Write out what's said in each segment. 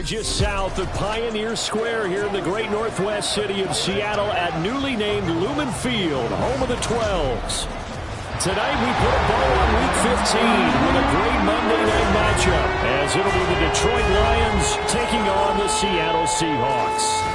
just south of Pioneer Square here in the great northwest city of Seattle at newly named Lumen Field, home of the 12s. Tonight we put a bow on Week 15 with a great Monday night matchup as it'll be the Detroit Lions taking on the Seattle Seahawks.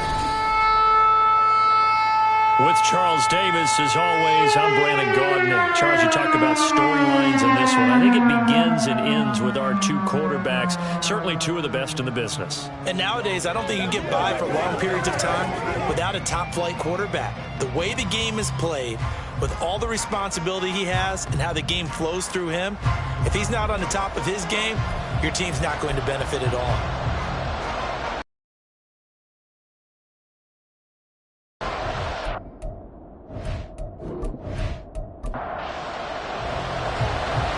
With Charles Davis, as always, I'm Brandon Gaudin. Charles, you talked about storylines in this one. I think it begins and ends with our two quarterbacks, certainly two of the best in the business. And nowadays, I don't think you can get by for long periods of time without a top-flight quarterback. The way the game is played, with all the responsibility he has and how the game flows through him, if he's not on the top of his game, your team's not going to benefit at all.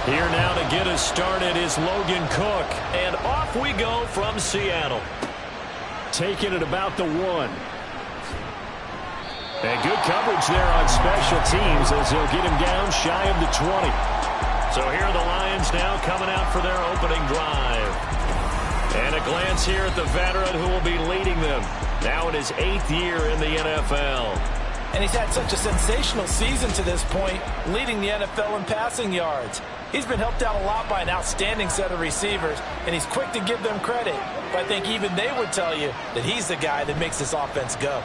Here now to get us started is Logan Cook. And off we go from Seattle. Taking it about the 1. And good coverage there on special teams as he'll get him down shy of the 20. So here are the Lions now coming out for their opening drive. And a glance here at the veteran who will be leading them. Now in his 8th year in the NFL. And he's had such a sensational season to this point, leading the NFL in passing yards. He's been helped out a lot by an outstanding set of receivers, and he's quick to give them credit. But I think even they would tell you that he's the guy that makes this offense go.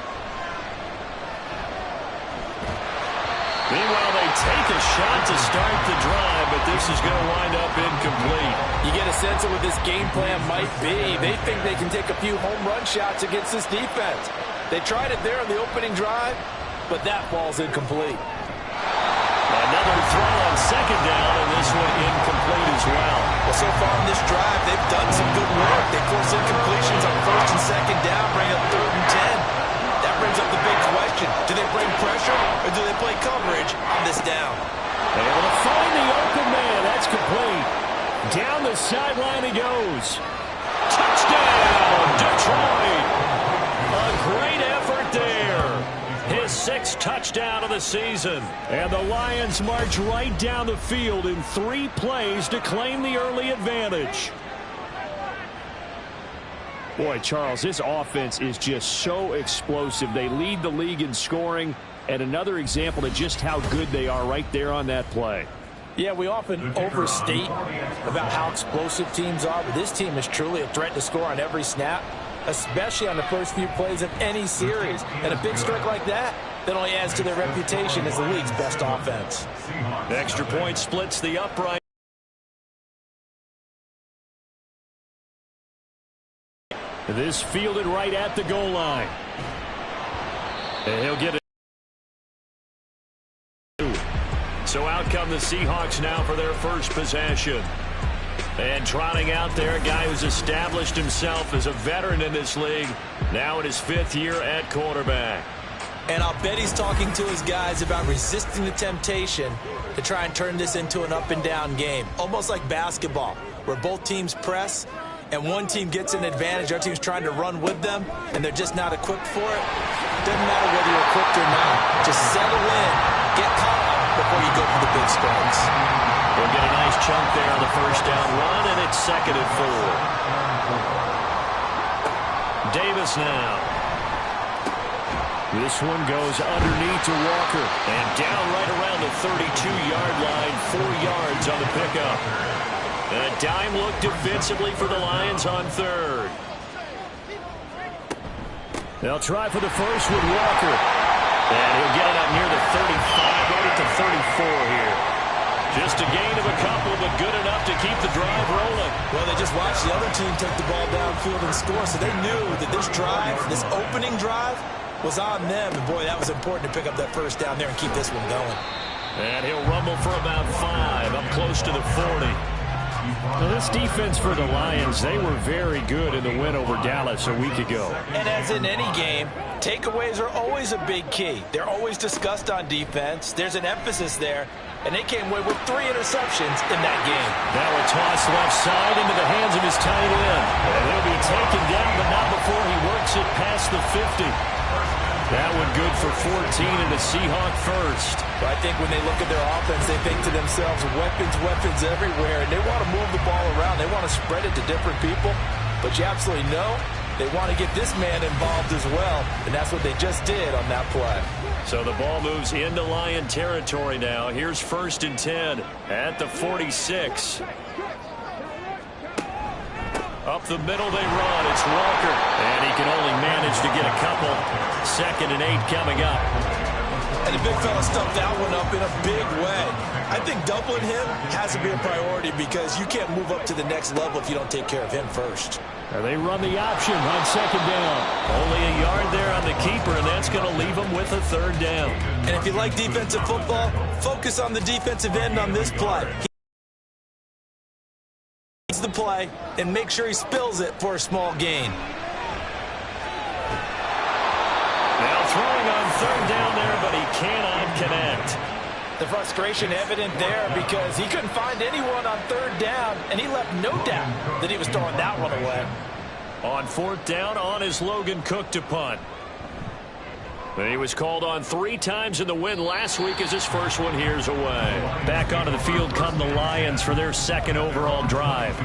Meanwhile, they take a shot to start the drive, but this is going to wind up incomplete. You get a sense of what this game plan might be. They think they can take a few home run shots against this defense. They tried it there on the opening drive, but that ball's incomplete. Another throw on second down, and this one incomplete as well. Well, so far in this drive, they've done some good work. They force incompletions on first and second down, bring up 3rd and 10. That brings up the big question. Do they bring pressure, or do they play coverage on this down? Able to find the open man. That's complete. Down the sideline he goes. Touchdown, Detroit. A great effort there. His 6th touchdown of the season. And the Lions march right down the field in 3 plays to claim the early advantage. Boy, Charles, this offense is just so explosive. They lead the league in scoring, and another example of just how good they are right there on that play. Yeah, we often overstate about how explosive teams are, but this team is truly a threat to score on every snap, especially on the first few plays of any series. And a big strike like that only adds to their reputation as the league's best offense. The extra point splits the upright. This fielded right at the goal line. And he'll get it. So out come the Seahawks now for their first possession. And trotting out there, a guy who's established himself as a veteran in this league, now in his 5th year at quarterback. And I'll bet he's talking to his guys about resisting the temptation to try and turn this into an up-and-down game, almost like basketball, where both teams press, and one team gets an advantage, our team's trying to run with them, and they're just not equipped for it. Doesn't matter whether you're equipped or not. Just settle in, get caught up before you go for the big strikes. We'll get a nice chunk there on the first down run, and it's 2nd and 4. Davis now. This one goes underneath to Walker, and down right around the 32-yard line, 4 yards on the pickup. A dime look defensively for the Lions on 3rd. They'll try for the first with Walker. And he'll get it up near the 35, right at the 34 here. Just a gain of a couple, but good enough to keep the drive rolling. Well, they just watched the other team take the ball downfield and score, so they knew that this drive, this opening drive, was on them. And, boy, that was important to pick up that first down there and keep this one going. And he'll rumble for about 5, up close to the 40. Now, this defense for the Lions, they were very good in the win over Dallas a week ago. And as in any game, takeaways are always a big key. They're always discussed on defense. There's an emphasis there, and they came away with 3 interceptions in that game. Now a toss left side into the hands of his tight end. And he'll be taken down, but not before he works it past the 50. That one good for 14 and a Seahawk first. But I think when they look at their offense, they think to themselves, weapons, weapons everywhere. And they want to move the ball around. They want to spread it to different people. But you absolutely know they want to get this man involved as well, and that's what they just did on that play. So the ball moves into Lion territory now. Here's 1st and 10 at the 46. Up the middle they run. It's Walker. And he can only manage to get a couple. 2nd and 8 coming up. And the big fella stuffed that one up in a big way. I think doubling him has to be a priority because you can't move up to the next level if you don't take care of him first. And they run the option on 2nd down. Only a yard there on the keeper, and that's going to leave him with a 3rd down. And if you like defensive football, focus on the defensive end on this play. He needs the play and make sure he spills it for a small gain. Now throwing on 3rd down there, but he cannot connect. The frustration evident there because he couldn't find anyone on 3rd down, and he left no doubt that he was throwing that one away. On 4th down, on is Logan Cook to punt. He was called on 3 times in the win last week as his first one here's away. Back onto the field come the Lions for their 2nd overall drive.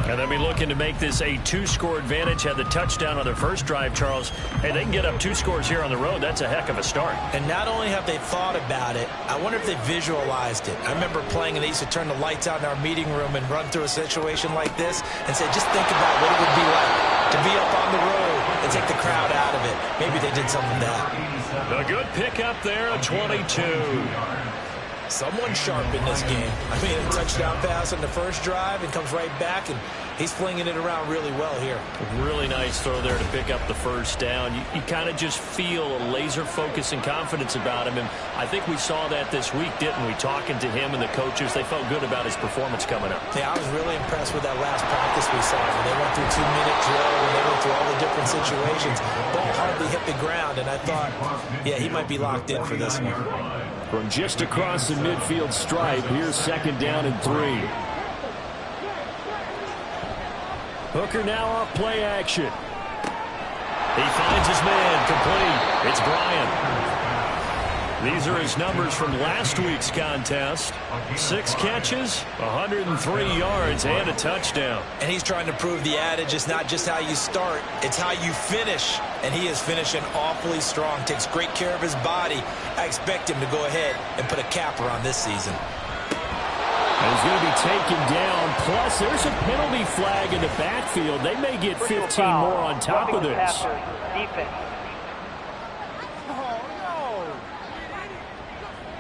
And they'll be looking to make this a 2-score advantage. Had the touchdown on their first drive, Charles. Hey, they can get up 2 scores here on the road. That's a heck of a start. And not only have they thought about it, I wonder if they visualized it. I remember playing and they used to turn the lights out in our meeting room and run through a situation like this and say, just think about what it would be like to be up on the road and take the crowd out of it. Maybe they did something like that. A good pickup there, a 22. Someone sharp in this game. I mean, a touchdown pass on the first drive and comes right back, and he's flinging it around really well here. A really nice throw there to pick up the 1st down. You kind of just feel a laser focus and confidence about him, and I think we saw that this week, didn't we? Talking to him and the coaches, they felt good about his performance coming up. Yeah, I was really impressed with that last practice we saw. When they went through 2-minute drill, when they went through all the different situations, ball hardly hit the ground, and I thought, yeah, he might be locked in for this one. From just across the midfield stripe, here's 2nd down and 3. Hooker now off play action. He finds his man, complete. It's Bryant. These are his numbers from last week's contest. 6 catches, 103 yards, and a touchdown. And he's trying to prove the adage, it's not just how you start, it's how you finish. And he is finishing awfully strong, takes great care of his body. I expect him to go ahead and put a capper on this season. And he's going to be taken down. Plus, there's a penalty flag in the backfield. They may get 15 more on top of this.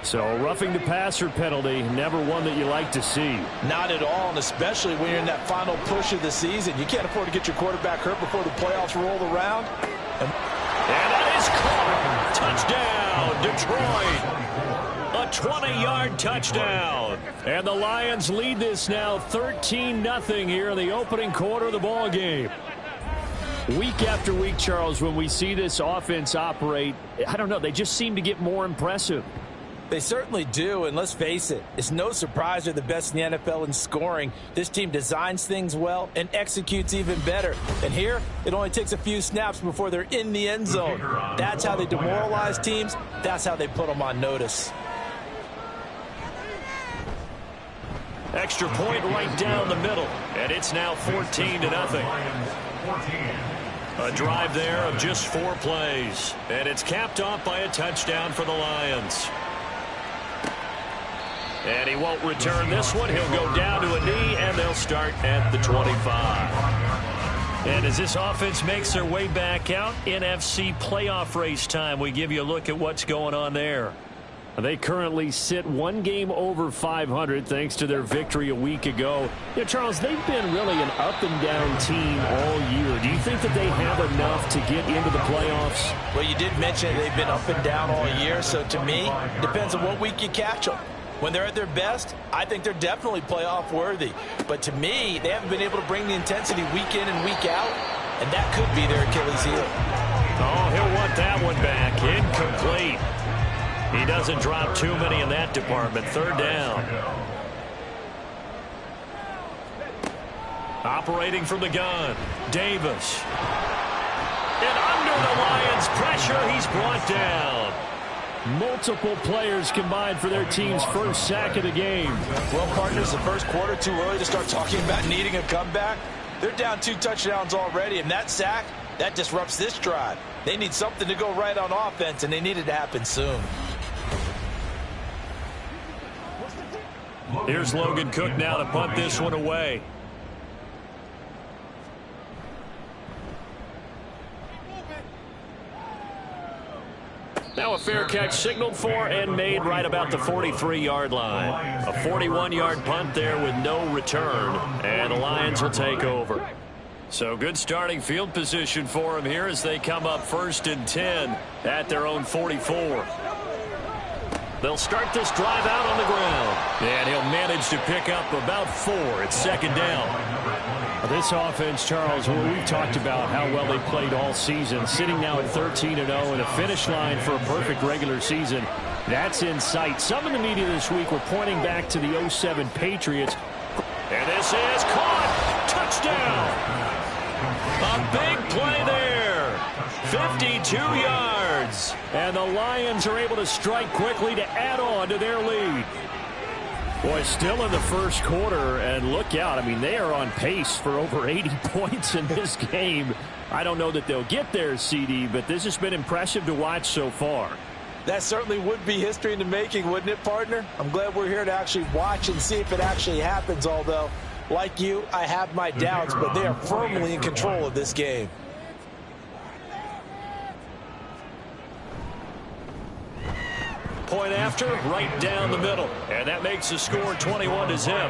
So, roughing the passer penalty, never one that you like to see. Not at all, and especially when you're in that final push of the season. You can't afford to get your quarterback hurt before the playoffs roll around. And that is caught. Touchdown, Detroit. A 20-yard touchdown. And the Lions lead this now 13-0 here in the opening quarter of the ball game. Week after week, Charles, when we see this offense operate, I don't know, they just seem to get more impressive. They certainly do, and let's face it, it's no surprise they're the best in the NFL in scoring. This team designs things well and executes even better. And here, it only takes a few snaps before they're in the end zone. That's how they demoralize teams. That's how they put them on notice. Extra point right down the middle, and it's now 14-0. A drive there of just 4 plays, and it's capped off by a touchdown for the Lions. And he won't return this one. He'll go down to a knee, and they'll start at the 25. And as this offense makes their way back out, NFC playoff race time, we give you a look at what's going on there. They currently sit 1 game over 500 thanks to their victory a week ago. Yeah, Charles, they've been really an up-and-down team all year. Do you think that they have enough to get into the playoffs? Well, you did mention they've been up and down all year, so to me, it depends on what week you catch them. When they're at their best, I think they're definitely playoff worthy. But to me, they haven't been able to bring the intensity week in and week out, and that could be their Achilles heel. Oh, he'll want that one back. Incomplete. He doesn't drop too many in that department. 3rd down. Operating from the gun, Davis. And under the Lions' pressure, he's brought down. Multiple players combined for their team's first sack of the game. Well, partners, the first quarter too early to start talking about needing a comeback. They're down 2 touchdowns already, and that sack That disrupts this drive. They need something to go right on offense, and they need it to happen soon. Here's Logan Cook now to punt this one away. Now a fair catch signaled for and made right about the 43-yard line. A 41-yard punt there with no return, and the Lions will take over. So good starting field position for them here as they come up 1st and 10 at their own 44. They'll start this drive out on the ground, and he'll manage to pick up about 4. It's 2nd down. This offense, Charles, we've talked about how well they played all season, sitting now at 13-0 and a finish line for a perfect regular season. That's in sight. Some in the media this week were pointing back to the 07 Patriots. And this is caught. Touchdown. A big play there. 52 yards. And the Lions are able to strike quickly to add on to their lead. Boy, still in the first quarter, and look out. I mean, they are on pace for over 80 points in this game. I don't know that they'll get there, CD, but this has been impressive to watch so far. That certainly would be history in the making, wouldn't it, partner? I'm glad we're here to actually watch and see if it actually happens, although, like you, I have my doubts, but they are firmly in control of this game. Point after, right down the middle. And that makes the score 21-zip.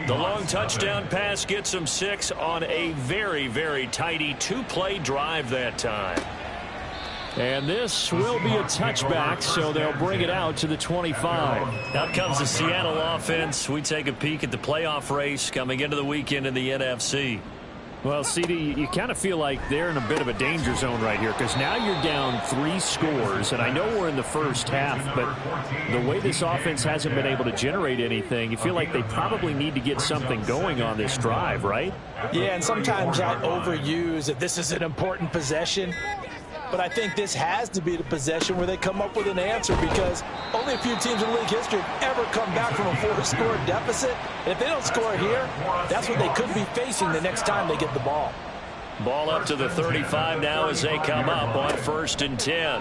The long touchdown pass gets them 6 on a very, very tidy 2-play drive that time. And this will be a touchback, so they'll bring it out to the 25. Out comes the Seattle offense. We take a peek at the playoff race coming into the weekend in the NFC. Well, CD, you kind of feel like they're in a bit of a danger zone right here because now you're down 3 scores, and I know we're in the first half, but the way this offense hasn't been able to generate anything, you feel like they probably need to get something going on this drive, right? Yeah, and sometimes I overuse that this is an important possession. But I think this has to be the possession where they come up with an answer because only a few teams in league history have ever come back from a 4-score deficit. And if they don't score here, that's what they could be facing the next time they get the ball. Ball up to the 35 now as they come up on 1st and 10.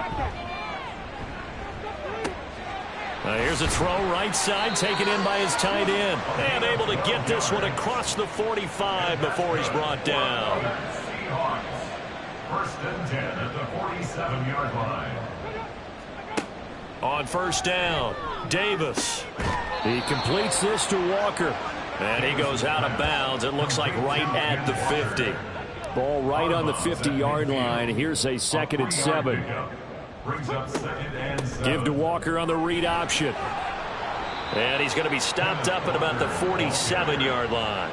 Here's a throw right side taken in by his tight end. And able to get this one across the 45 before he's brought down. 1st and 10 at the 47-yard line. On 1st down, Davis. He completes this to Walker. And he goes out of bounds. It looks like right at the 50. Ball right on the 50-yard line. Here's a 2nd and 7. Give to Walker on the read option. And he's going to be stopped up at about the 47-yard line.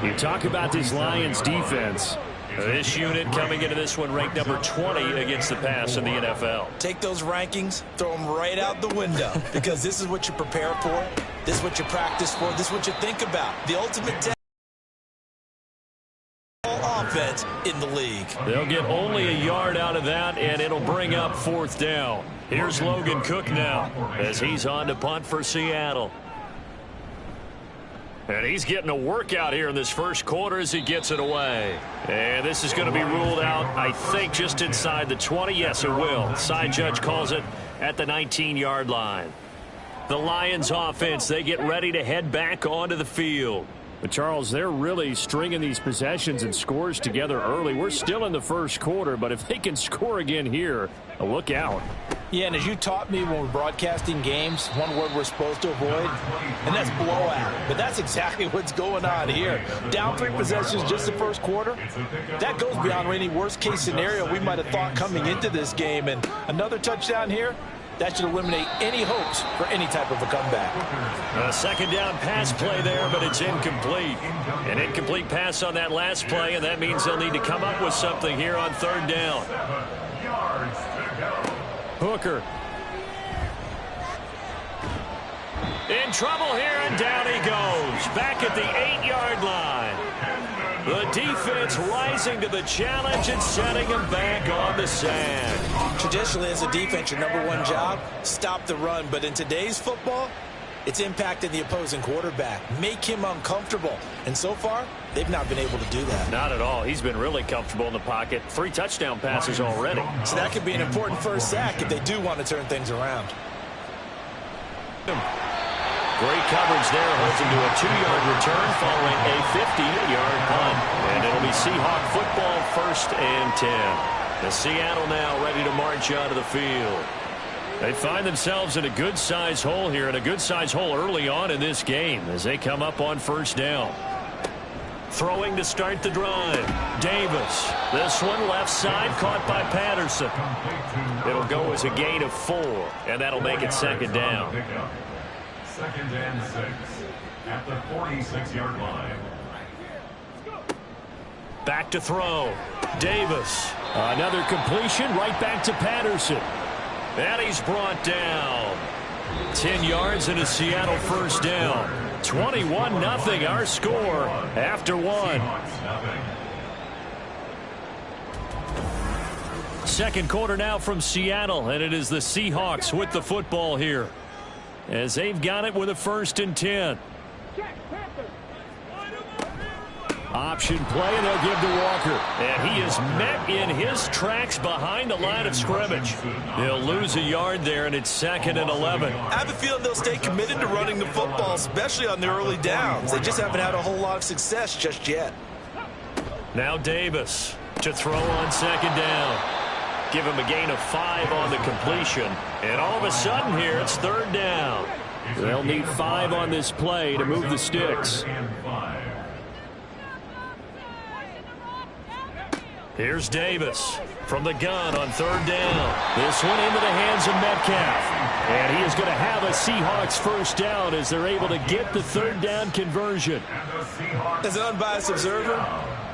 You talk about this Lions defense. This unit coming into this one ranked number 20 against the pass in the NFL. Take those rankings, throw them right out the window because this is what you prepare for. This is what you practice for. This is what you think about. The ultimate test offense in the league. They'll get only a yard out of that, and it'll bring up 4th down. Here's Logan Cook now as he's on to punt for Seattle. And he's getting a workout here in this first quarter as he gets it away. And this is going to be ruled out, I think, just inside the 20. Yes, it will. Side judge calls it at the 19-yard line. The Lions offense, they get ready to head back onto the field. But, Charles, they're really stringing these possessions and scores together early. We're still in the first quarter, but if they can score again here, look out. Yeah, and as you taught me when we're broadcasting games, one word we're supposed to avoid, and that's blowout. But that's exactly what's going on here. Down 3 possessions just the first quarter. That goes beyond any worst-case scenario we might have thought coming into this game. And another touchdown here, that should eliminate any hopes for any type of a comeback. A 2nd down pass play there, but it's incomplete. An incomplete pass on that last play, and that means they'll need to come up with something here on 3rd down. Hooker. In trouble here, and down he goes. Back at the 8-yard line. The defense rising to the challenge and setting him back on the sand. Traditionally, as a defense, your #1 job, stop the run. But in today's football, It's impacting the opposing quarterback, make him uncomfortable. And so far, they've not been able to do that. Not at all. He's been really comfortable in the pocket. 3 touchdown passes already. So that could be an important first sack if they do want to turn things around. Great coverage there. Holds him to a 2-yard return following a 50-yard punt. And it'll be Seahawk football, 1st and 10. The Seattle now ready to march out of the field. They find themselves in a good-sized hole here, and a good-sized hole early on in this game as they come up on 1st down. Throwing to start the drive. Davis. This one left side, caught by Patterson. It'll go as a gain of 4, and that'll make it 2nd down. 2nd and 6 at the 46-yard line. Back to throw. Davis. Another completion right back to Patterson. And he's brought down. 10 yards and a Seattle 1st down. 21-0 our score after 1. Second quarter now from Seattle, and it is the Seahawks with the football here as they've got it with a 1st and 10. Option play, and they'll give to Walker. And he is met in his tracks behind the line of scrimmage. They'll lose a yard there, and it's 2nd and 11. I have a feeling they'll stay committed to running the football, especially on the early downs. They just haven't had a whole lot of success just yet. Now Davis to throw on 2nd down. Give him a gain of 5 on the completion. And all of a sudden here, it's 3rd down. They'll need 5 on this play to move the sticks. Here's Davis from the gun on 3rd down. This one into the hands of Metcalf. And he is going to have a Seahawks 1st down as they're able to get the 3rd down conversion. As an unbiased observer,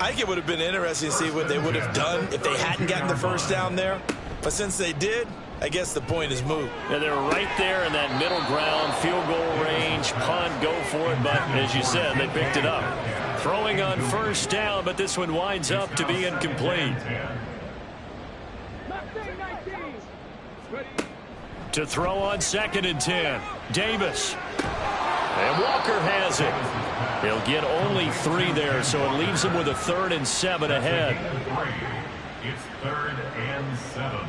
I think it would have been interesting to see what they would have done if they hadn't gotten the 1st down there. But since they did, I guess the point is moot. And they're right there in that middle ground, field goal range, punt, go for it. But as you said, they picked it up. Throwing on 1st down, but this one winds up to be incomplete. To throw on 2nd and 10. Davis. And Walker has it. He'll get only 3 there, so it leaves him with a 3rd and 7 ahead. It's 3rd and 7.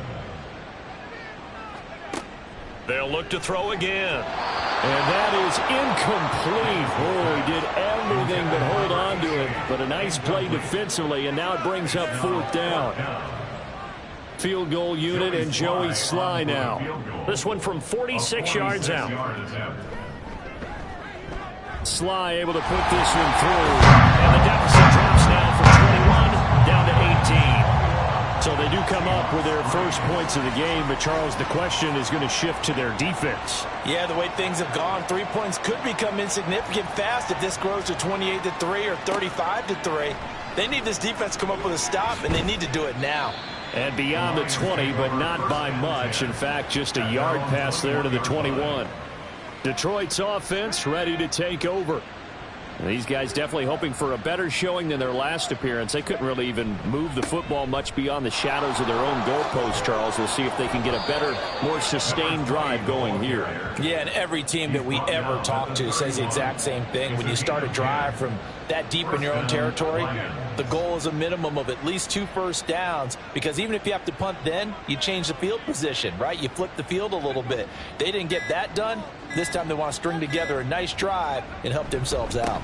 They'll look to throw again. And that is incomplete. Oh, he did everything but hold on to it. But a nice play defensively, and now it brings up 4th down. Field goal unit and Joey Sly now. This one from 46 yards out. Sly able to put this one through. And the deficit drops now from 21 down to 18. So they do come up with their first points of the game, but Charles, the question is going to shift to their defense. Yeah, the way things have gone, 3 points could become insignificant fast if this grows to 28-3 or 35-3. They need this defense to come up with a stop, and they need to do it now. And beyond the 20, but not by much. In fact, just a yard pass there to the 21. Detroit's offense ready to take over. These guys definitely hoping for a better showing than their last appearance. They couldn't really even move the football much beyond the shadows of their own goalpost, Charles. We'll see if they can get a better, more sustained drive going here. Yeah, and every team that we ever talk to says the exact same thing. When you start a drive from that deep in your own territory, the goal is a minimum of at least 2 first downs, because even if you have to punt then, you change the field position, right? You flip the field a little bit. They didn't get that done. This time they want to string together a nice drive and help themselves out.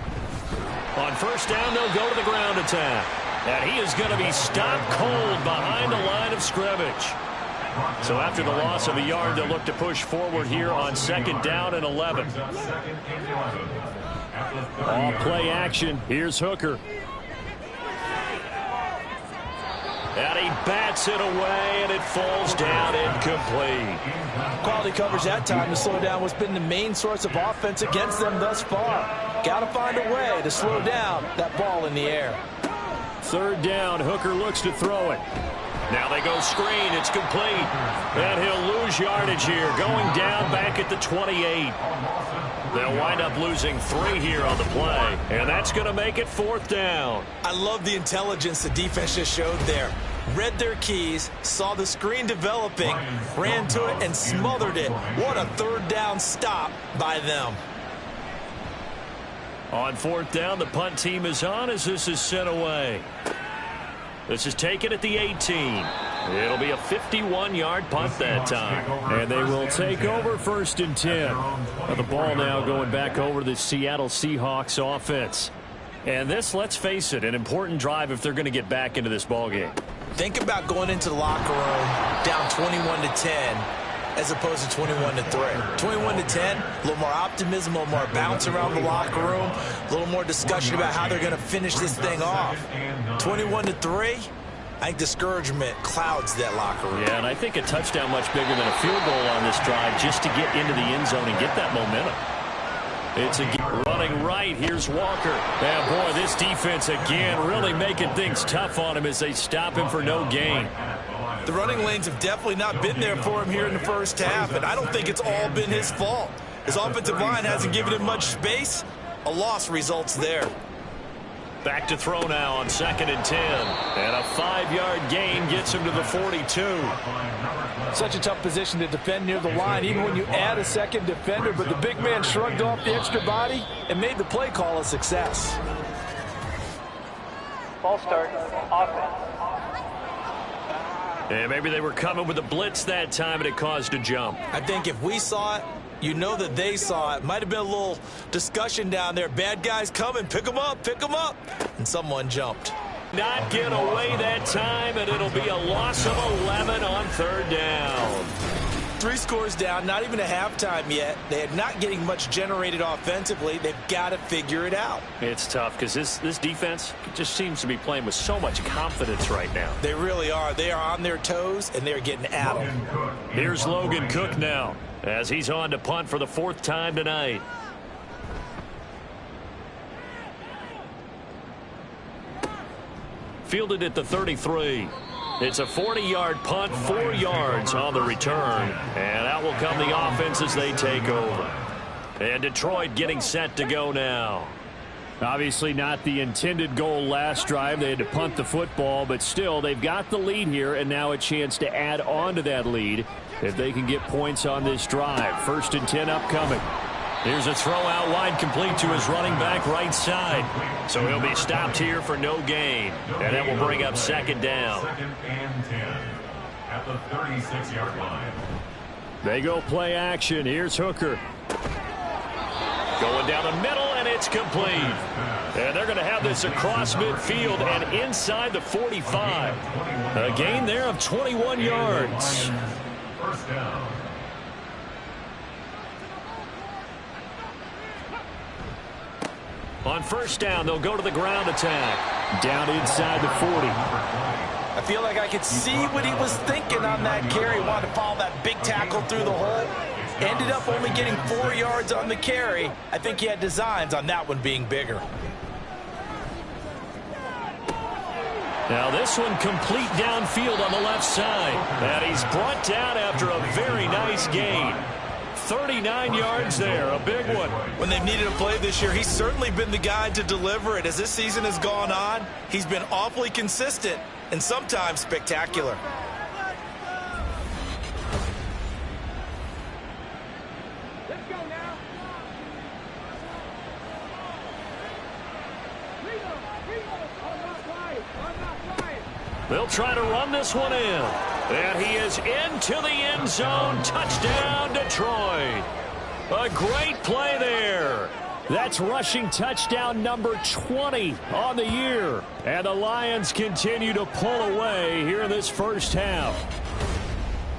On first down, they'll go to the ground attack. And he is going to be stopped cold behind the line of scrimmage. So after the loss of a yard, they'll look to push forward here on 2nd down and 11. All play action. Here's Hooker. And he bats it away, and it falls down incomplete. Quality coverage that time to slow down what's been the main source of offense against them thus far. Got to find a way to slow down that ball in the air. 3rd down, Hooker looks to throw it. Now they go screen, it's complete. And he'll lose yardage here, going down back at the 28. They'll wind up losing 3 here on the play, and that's going to make it 4th down. I love the intelligence the defense just showed there. Read their keys, saw the screen developing, ran to it, and smothered it. What a 3rd down stop by them. On fourth down, the punt team is on as this is sent away. This is taken at the 18. It'll be a 51-yard punt that time. And they will take over 1st and 10. The ball now going back over to the Seattle Seahawks offense. And this, let's face it, an important drive if they're going to get back into this ballgame. Think about going into the locker room down 21-10 as opposed to 21-3. 21-10, a little more optimism, a little more bounce around the locker room, a little more discussion about how they're going to finish this thing off. 21-3, I think discouragement clouds that locker room. Yeah, and I think a touchdown much bigger than a field goal on this drive just to get into the end zone and get that momentum. It's running right. Here's Walker. And boy, this defense again really making things tough on him as they stop him for no gain. The running lanes have definitely not been there for him here in the first half, and I don't think it's all been his fault. His offensive line hasn't given him much space. A loss results there. Back to throw now on 2nd and 10. And a 5-yard gain gets him to the 42. Such a tough position to defend near the line, even when you add a second defender, but the big man shrugged off the extra body and made the play call a success. Ball start, offense. And maybe they were coming with a blitz that time and it caused a jump. I think if we saw it, you know that they saw it. Might have been a little discussion down there. Bad guys coming, pick them up, and someone jumped. Not get away that time, and it'll be a loss of 11 on 3rd down. 3 scores down, not even a halftime yet. They are not getting much generated offensively. They've got to figure it out. It's tough because this defense just seems to be playing with so much confidence right now. They really are. They are on their toes, and they're getting at them. Here's Logan Cook now as he's on to punt for the 4th time tonight. Fielded at the 33. It's a 40-yard punt, 4 yards on the return. And out will come the offense as they take over. And Detroit getting set to go now. Obviously not the intended goal last drive. They had to punt the football, but still they've got the lead here and now a chance to add on to that lead if they can get points on this drive. 1st and 10 upcoming. Here's a throw out wide complete to his running back right side. So he'll be stopped here for no gain. And that will bring up 2nd down. 2nd and 10 at the 36-yard line. They go play action. Here's Hooker. Going down the middle, and it's complete. And they're going to have this across midfield and inside the 45. A gain there of 21 yards. 1st down. On 1st down, they'll go to the ground attack. Down inside the 40. I feel like I could see what he was thinking on that carry. Wanted to follow that big tackle through the hole. Ended up only getting 4 yards on the carry. I think he had designs on that one being bigger. Now this one complete downfield on the left side. And he's brought down after a very nice gain. 39 yards there, a big one. When they've needed a play this year, he's certainly been the guy to deliver it. As this season has gone on, he's been awfully consistent and sometimes spectacular. Let's go now. They'll try to run this one in. And he is into the end zone. Touchdown, Detroit. A great play there. That's rushing touchdown number 20 on the year. And the Lions continue to pull away here in this first half.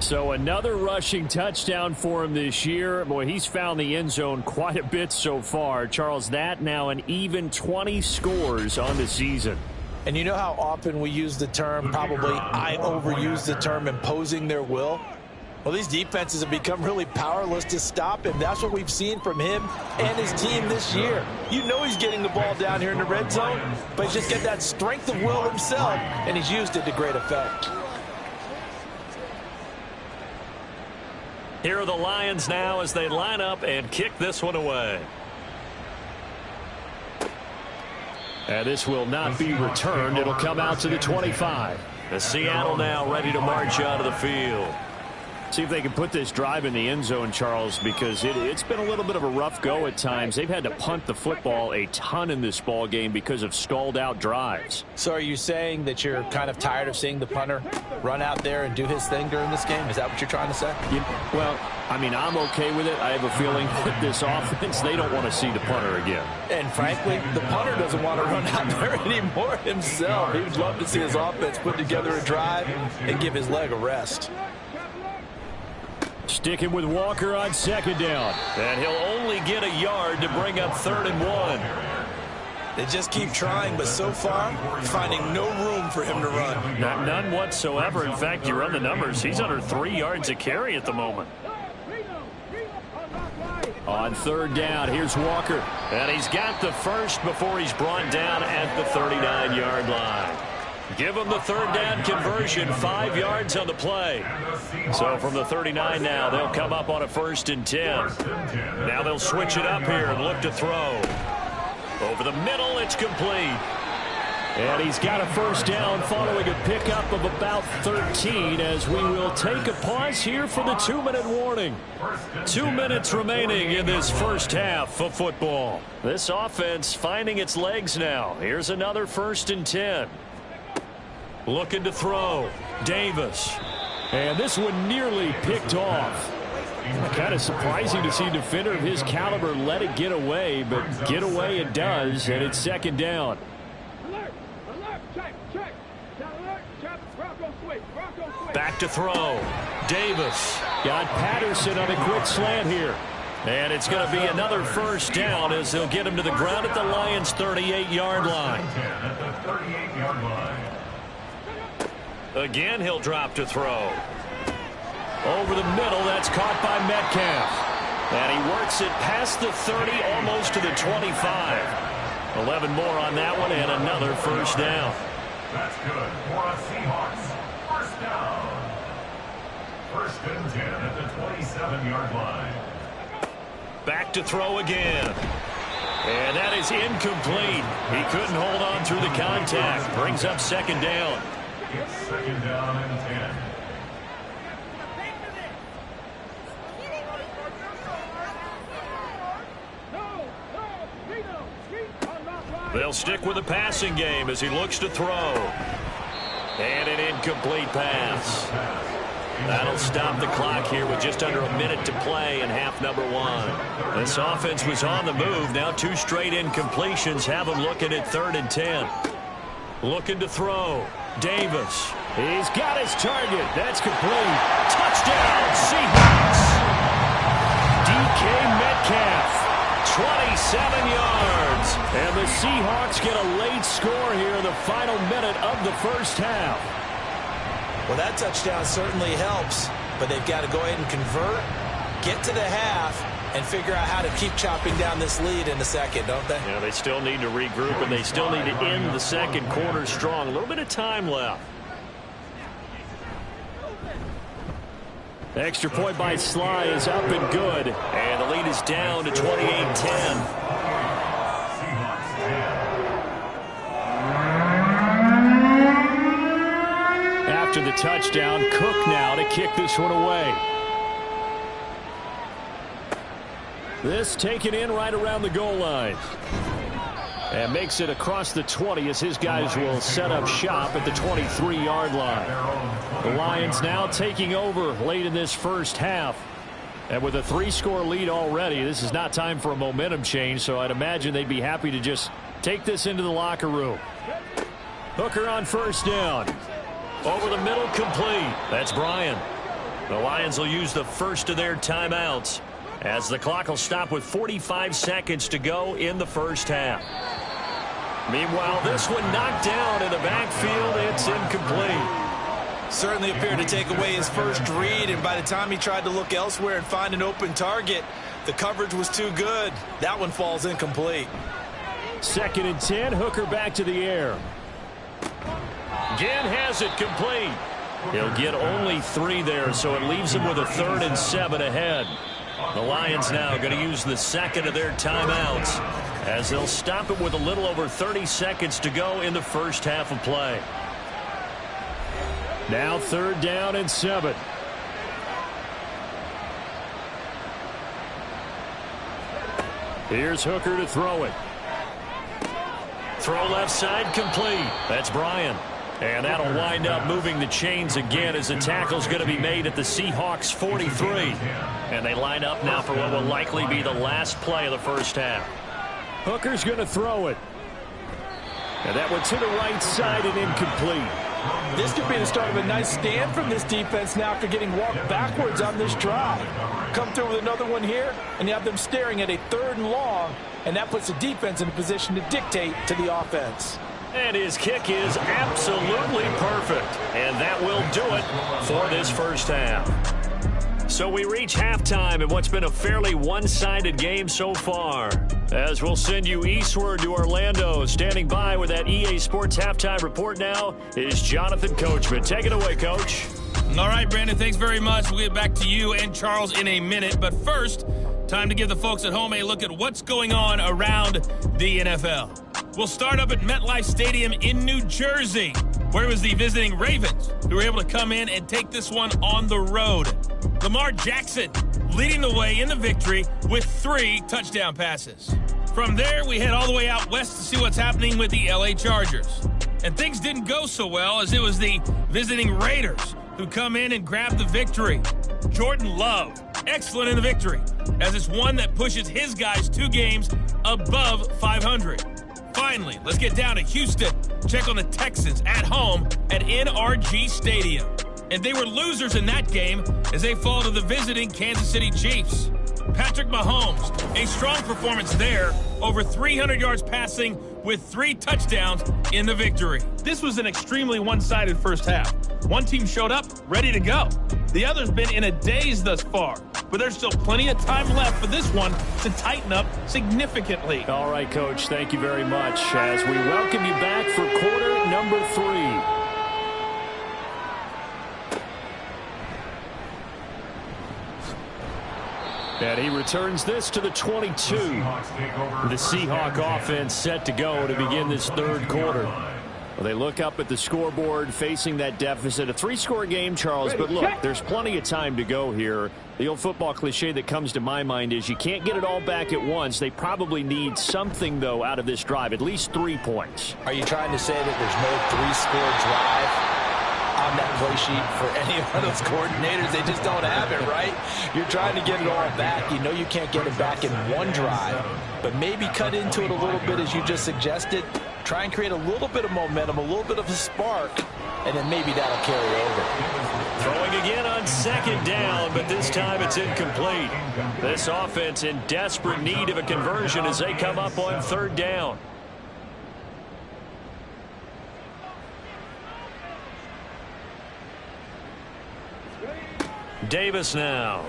So another rushing touchdown for him this year. Boy, he's found the end zone quite a bit so far. Charles, that now an even 20 scores on the season. And you know how often we use the term, probably I overuse the term, imposing their will? Well, these defenses have become really powerless to stop him. That's what we've seen from him and his team this year. You know he's getting the ball down here in the red zone, but he's just got that strength of will himself, and he's used it to great effect. Here are the Lions now as they line up and kick this one away. And this will not be returned. It'll come out to the 25. The Seattle now ready to march out of the field. See if they can put this drive in the end zone, Charles, because it's been a little bit of a rough go at times. They've had to punt the football a ton in this ball game because of stalled-out drives. So are you saying that you're kind of tired of seeing the punter run out there and do his thing during this game? Is that what you're trying to say? Well, I mean, I'm okay with it. I have a feeling with this offense, they don't want to see the punter again. And frankly, the punter doesn't want to run out there anymore himself. He would love to see his offense put together a drive and give his leg a rest. Sticking with Walker on second down. And he'll only get a yard to bring up 3rd and 1. They just keep trying, but so far, finding no room for him to run. None whatsoever. In fact, you run the numbers. He's under 3 yards a carry at the moment. On 3rd down, here's Walker. And he's got the first before he's brought down at the 39-yard line. Give them the 3rd down conversion, 5 yards on the play. So from the 39 now, they'll come up on a 1st and 10. Now they'll switch it up here and look to throw. Over the middle, it's complete. And he's got a 1st down following a pickup of about 13 as we will take a pause here for the 2-minute warning. 2 minutes remaining in this first half of football. This offense finding its legs now. Here's another 1st and 10. Looking to throw. Davis. And this one nearly picked off. Kind of surprising to see a defender of his caliber let it get away, but get away it does, and it's 2nd down. Back to throw. Davis. Got Patterson on a quick slant here. And it's going to be another 1st down as they'll get him to the ground at the Lions' 38-yard line. Again, he'll drop to throw. Over the middle, that's caught by Metcalf. And he works it past the 30, almost to the 25. 11 more on that one, and another 1st down. That's good for a Seahawks. 1st down. 1st and 10 at the 27-yard line. Back to throw again. And that is incomplete. He couldn't hold on through the contact. Brings up 2nd down. It's 2nd down and 10. They'll stick with the passing game as he looks to throw. And an incomplete pass. That'll stop the clock here with just under a minute to play in half number 1. This offense was on the move. Now 2 straight incompletions have them looking at 3rd and 10. Looking to throw. Davis. He's got his target. That's complete. Touchdown, Seahawks. DK Metcalf. 27 yards. And the Seahawks get a late score here in the final minute of the first half. Well, that touchdown certainly helps, but they've got to go ahead and convert, get to the half, and figure out how to keep chopping down this lead in the second, don't they? Yeah, they still need to regroup, and they still need to end the second quarter strong. A little bit of time left. Extra point by Sly is up and good. And the lead is down to 28-10. After the touchdown, Cook now to kick this one away. This taken in right around the goal line. And makes it across the 20 as his guys will set up shop at the 23-yard line. The Lions now taking over late in this first half. And with a 3-score lead already, this is not time for a momentum change, so I'd imagine they'd be happy to just take this into the locker room. Hooker on 1st down. Over the middle, complete. That's Bryant. The Lions will use the first of their timeouts as the clock will stop with 45 seconds to go in the first half. Meanwhile, this one knocked down in the backfield. It's incomplete. Certainly appeared to take away his first read, and by the time he tried to look elsewhere and find an open target, the coverage was too good. That one falls incomplete. 2nd and 10, Hooker back to the air. Again has it complete. He'll get only 3 there, so it leaves him with a 3rd and 7 ahead. The Lions now going to use the second of their timeouts as they'll stop it with a little over 30 seconds to go in the first half of play. Now 3rd down and 7. Here's Hooker to throw it. Throw left side complete. That's Bryant. And that'll wind up moving the chains again as the tackle's going to be made at the Seahawks 43. And they line up now for what will likely be the last play of the first half. Hooker's going to throw it. And that one to the right side and incomplete. This could be the start of a nice stand from this defense now after getting walked backwards on this drive. Come through with another one here, and you have them staring at a 3rd and long, and that puts the defense in a position to dictate to the offense. And his kick is absolutely perfect. And that will do it for this first half. So we reach halftime in what's been a fairly one-sided game so far. As we'll send you eastward to Orlando. Standing by with that EA Sports Halftime Report now is Jonathan Coachman. Take it away, Coach. All right, Brandon, thanks very much. We'll get back to you and Charles in a minute. But first, time to give the folks at home a look at what's going on around the NFL. We'll start up at MetLife Stadium in New Jersey, where it was the visiting Ravens who were able to come in and take this one on the road. Lamar Jackson leading the way in the victory with 3 touchdown passes. From there, we head all the way out west to see what's happening with the LA Chargers. And things didn't go so well, as it was the visiting Raiders who come in and grab the victory. Jordan Love, excellent in the victory, as it's one that pushes his guys 2 games above 500. Finally, let's get down to Houston. Check on the Texans at home at NRG Stadium. And they were losers in that game as they fall to the visiting Kansas City Chiefs. Patrick Mahomes, a strong performance there, over 300 yards passing with 3 touchdowns in the victory. This was an extremely one-sided first half. One team showed up ready to go. The other's been in a daze thus far, but there's still plenty of time left for this one to tighten up significantly. All right, Coach, thank you very much as we welcome you back for quarter number 3. And he returns this to the 22. The Seahawk offense set to go to begin this 3rd quarter. Well, they look up at the scoreboard facing that deficit. A 3-score game, Charles, but look, there's plenty of time to go here. The old football cliche that comes to my mind is you can't get it all back at once. They probably need something, though, out of this drive, at least 3 points. Are you trying to say that there's no 3-score drive on that play sheet for any of those coordinators? They just don't have it, right? You're trying to get it all back. You know you can't get it back in one drive, but maybe cut into it a little bit as you just suggested. Try and create a little bit of momentum, a little bit of a spark, and then maybe that'll carry over. Throwing again on 2nd down, but this time it's incomplete. This offense in desperate need of a conversion as they come up on 3rd down. Davis now.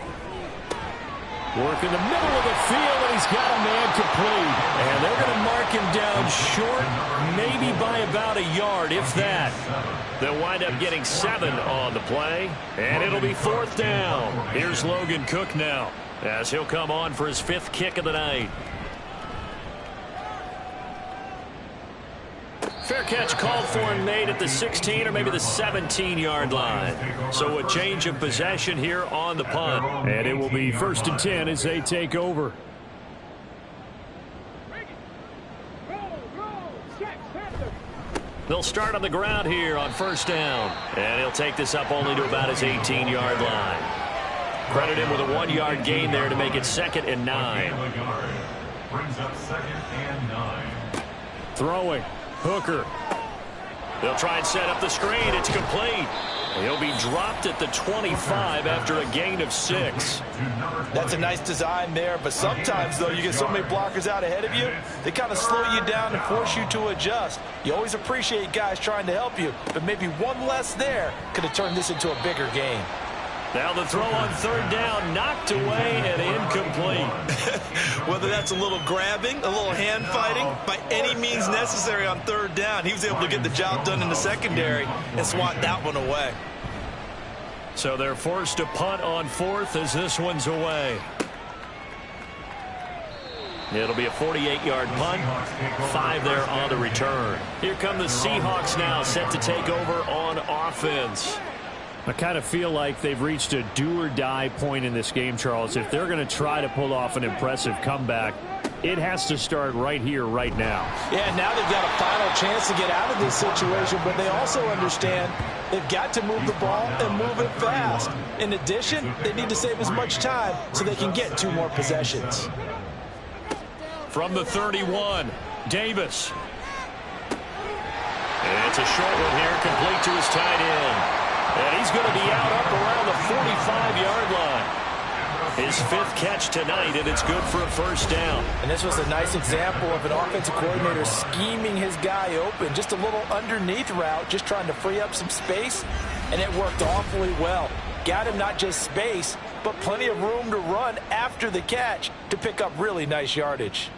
Work in the middle of the field, and he's got a man complete. And they're going to mark him down short, maybe by about a yard, if that. They'll wind up getting 7 on the play, and it'll be 4th down. Here's Logan Cook now, as he'll come on for his 5th kick of the night. Fair catch called for and made at the 16 or maybe the 17-yard line. So a change of possession here on the punt. And it will be 1st and 10 as they take over. They'll start on the ground here on 1st down. And he'll take this up only to about his 18-yard line. Credit him with a 1-yard gain there to make it 2nd and 9. Brings up 2nd and 9. Throwing. Hooker. They'll try and set up the screen. It's complete. He'll be dropped at the 25 after a gain of 6. That's a nice design there, but sometimes, though, you get so many blockers out ahead of you, they kind of slow you down and force you to adjust. You always appreciate guys trying to help you, but maybe one less there could have turned this into a bigger game. Now the throw on 3rd down, knocked away and incomplete. Whether that's a little grabbing, a little hand fighting, by any means necessary on 3rd down, he was able to get the job done in the secondary and swat that one away. So they're forced to punt on 4th as this one's away. It'll be a 48-yard punt, 5 there on the return. Here come the Seahawks now, set to take over on offense. I kind of feel like they've reached a do-or-die point in this game, Charles. If they're going to try to pull off an impressive comeback, It has to start right here, right now. Yeah, now they've got a final chance to get out of this situation, but they also understand they've got to move the ball and move it fast. In addition, they need to save as much time so they can get 2 more possessions. From the 31, Davis. It's a short one here, complete to his tight end. And he's going to be out up around the 45-yard line. His 5th catch tonight, and it's good for a first down. And this was a nice example of an offensive coordinator scheming his guy open. Just a little underneath route, just trying to free up some space, and it worked awfully well. Got him not just space, but plenty of room to run after the catch to pick up really nice yardage.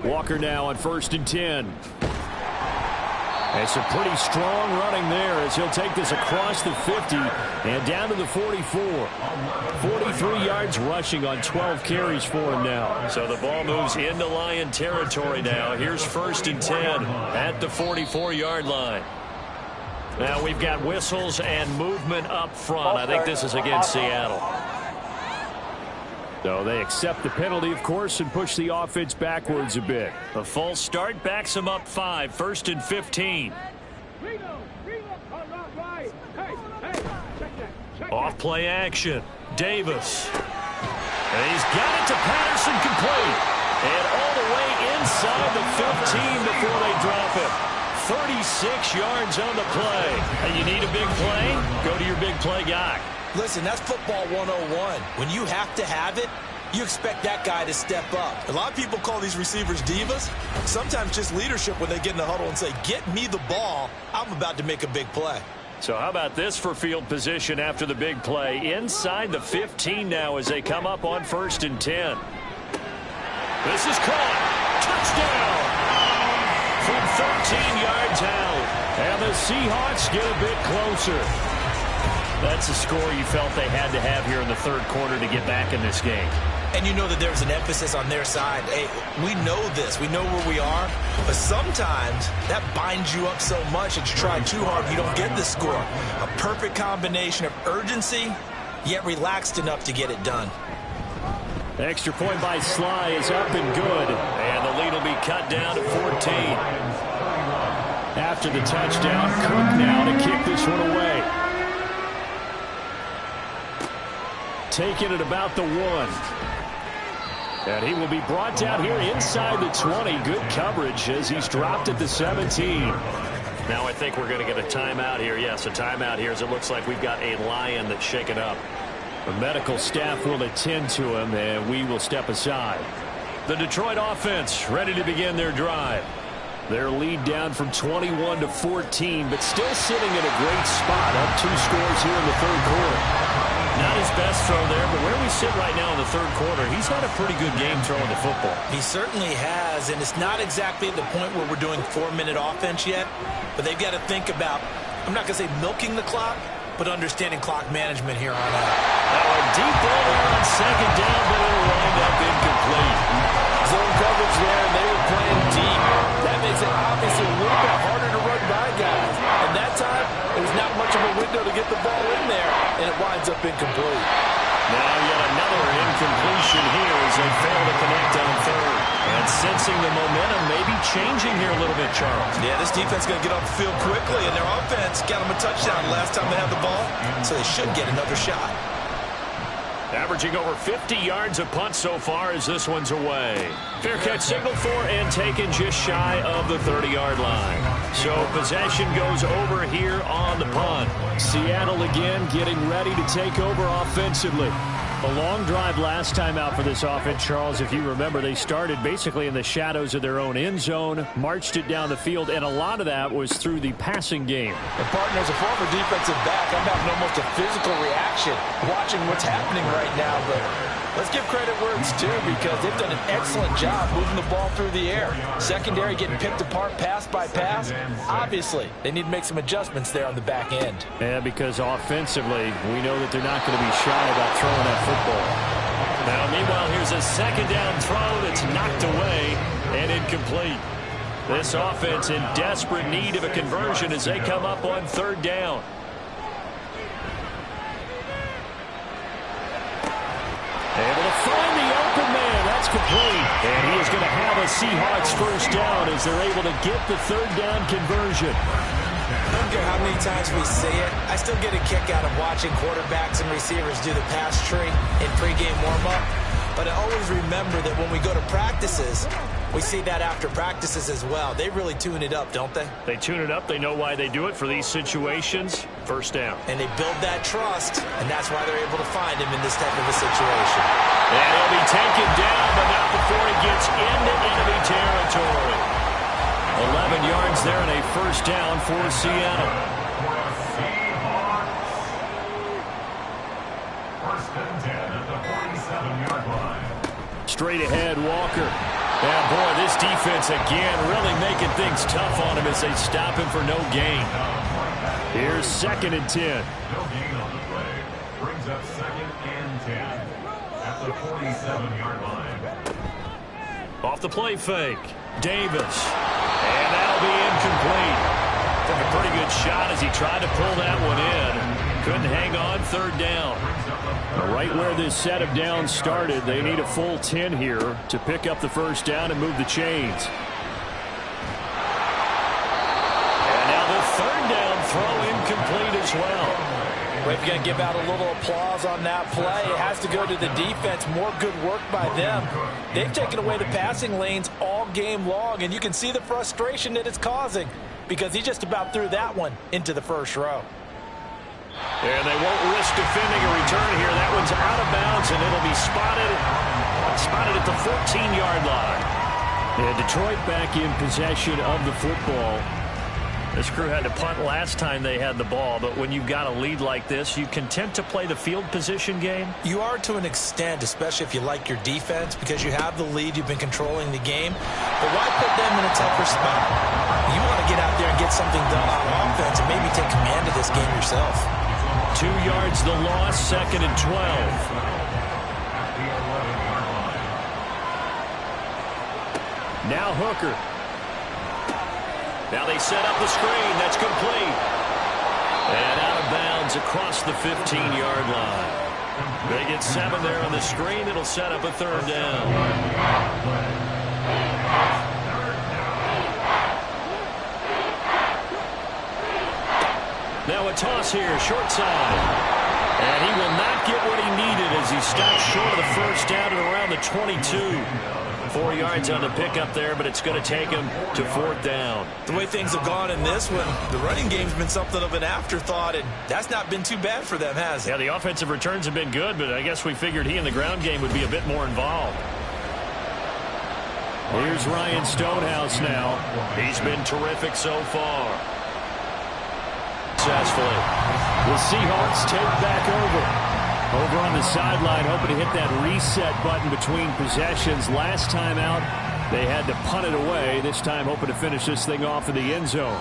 Walker now on 1st and 10. It's a pretty strong running there as he'll take this across the 50 and down to the 44. 43 yards rushing on 12 carries for him now. So the ball moves into Lion territory now. Here's 1st and 10 at the 44-yard line. Now we've got whistles and movement up front. I think this is against Seattle. So they accept the penalty, of course, and push the offense backwards a bit. A false start backs them up 5, 1st and 15. Off play action. Davis. And he's got it to Patterson, complete. And all the way inside the 15 before they drop him. 36 yards on the play. And you need a big play? Go to your big play guy. Listen, that's football 101. When you have to have it, you expect that guy to step up. A lot of people call these receivers divas. Sometimes just leadership when they get in the huddle and say, get me the ball. I'm about to make a big play. So how about this for field position after the big play? Inside the 15 now as they come up on 1st and 10. This is caught. Touchdown! From 13 yards out. And the Seahawks get a bit closer. That's a score you felt they had to have here in the 3rd quarter to get back in this game. And you know that there's an emphasis on their side. Hey, we know this. We know where we are. But sometimes that binds you up so much that you try too hard, you don't get the score. A perfect combination of urgency, yet relaxed enough to get it done. Extra point by Sly is up and good. And the lead will be cut down to 14. After the touchdown, Cook now to kick this one away. Taking it about the 1. And he will be brought down here inside the 20. Good coverage as he's dropped at the 17. Now I think we're going to get a timeout here. Yes, a timeout here as it looks like we've got a Lion that's shaken up. The medical staff will attend to him, and we will step aside. The Detroit offense ready to begin their drive. Their lead down from 21 to 14, but still sitting in a great spot. Up 2 scores here in the 3rd quarter. Not his best throw there, but where we sit right now in the 3rd quarter, he's had a pretty good game throwing the football. He certainly has, and it's not exactly at the point where we're doing 4-minute offense yet, but they've got to think about, I'm not going to say milking the clock, but understanding clock management here on out. Now a deep ball there on 2nd down, but it'll wind up incomplete. Zone coverage there, and they were playing deep. That makes it obviously a little bit harder to run by guys. And that time, there was not much of a window to get the ball in there, and it winds up incomplete. Now yet another incompletion here as they fail to connect on 3rd. And sensing the momentum may be changing here a little bit, Charles. Yeah, this defense is going to get off the field quickly, and their offense got them a touchdown last time they had the ball, so they should get another shot. Averaging over 50 yards a punt so far as this one's away. Fair catch signaled for and taken just shy of the 30-yard line. So possession goes over here on the punt. Seattle again getting ready to take over offensively. A long drive last time out for this offense, Charles. If you remember, they started basically in the shadows of their own end zone, marched it down the field, and a lot of that was through the passing game. And, partner, as a former defensive back, I'm having almost a physical reaction watching what's happening right now. But let's give credit where it's due because they've done an excellent job moving the ball through the air. Secondary getting picked apart pass by pass. Obviously, they need to make some adjustments there on the back end. Yeah, because offensively, we know that they're not going to be shy about throwing that football. Now, meanwhile, here's a 2nd down throw that's knocked away and incomplete. This offense in desperate need of a conversion as they come up on 3rd down. Able to find the open complete. And he is going to have a Seahawks first down as they're able to get the third down conversion. I don't care how many times we say it, I still get a kick out of watching quarterbacks and receivers do the pass tree in pregame warm-up. But I always remember that when we go to practices, we see that after practices as well. They really tune it up, don't they? They tune it up. They know why they do it for these situations. First down. And they build that trust, and that's why they're able to find him in this type of a situation. And he'll be taken down, but not before he gets into enemy territory. 11 yards there and a first down for Seattle. First and 10 at the 47-yard line. Straight ahead, Walker. Yeah, boy, this defense again really making things tough on him as they stop him for no gain. Here's second and 10. No gain on the play. Brings up second and 10 at the 47-yard line. Off the play fake. Davis. And that'll be incomplete. Took a pretty good shot as he tried to pull that one in. Couldn't hang on. Third down. Right where this set of downs started, they need a full 10 here to pick up the first down and move the chains. And now the third down throw incomplete as well. If you're going to give out a little applause on that play, it has to go to the defense. More good work by them. They've taken away the passing lanes all game long, and you can see the frustration that it's causing because he just about threw that one into the first row. And they won't risk defending a return here. That one's out of bounds, and it'll be spotted at the 14-yard line. And Detroit back in possession of the football. This crew had to punt last time they had the ball, but when you've got a lead like this, you content to play the field position game? You are to an extent, especially if you like your defense, because you have the lead, you've been controlling the game. But why put them in a tougher spot? You want to get out there and get something done on offense and maybe take command of this game yourself. 2 yards the loss, second and 12. Now Hooker. Now they set up the screen. That's complete. And out of bounds across the 15-yard line. They get 7 there on the screen. It'll set up a third down. Now a toss here, short side. And he will not get what he needed as he stops short of the first down at around the 22. 4 yards on the pickup there, but it's going to take him to fourth down. The way things have gone in this one, the running game's been something of an afterthought, and that's not been too bad for them, has it? Yeah, the offensive returns have been good, but I guess we figured he in the ground game would be a bit more involved. Here's Ryan Stonehouse now. He's been terrific so far. Successfully. The Seahawks take back over. Over on the sideline, hoping to hit that reset button between possessions. Last time out, they had to punt it away. This time, hoping to finish this thing off in the end zone.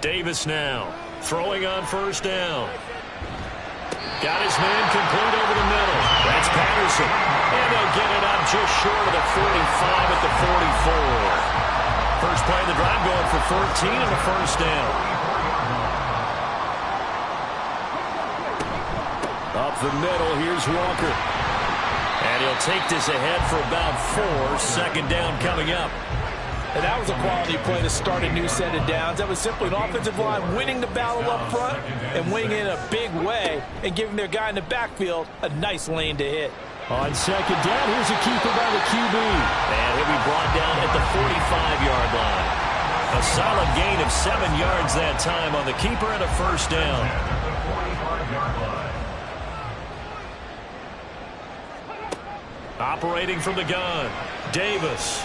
Davis now, throwing on first down. Got his man complete over the middle. That's Patterson. And they'll get it up just short of the 45 at the 44. First play of the drive going for 14 and a first down. Up the middle, here's Walker. And he'll take this ahead for about 4. Second down coming up. And that was a quality play to start a new set of downs. That was simply an offensive line winning the battle up front and winning in a big way and giving their guy in the backfield a nice lane to hit. On second down, here's a keeper by the QB. And he'll be brought down at the 45-yard line. A solid gain of 7 yards that time on the keeper and a first down. Operating from the gun, Davis.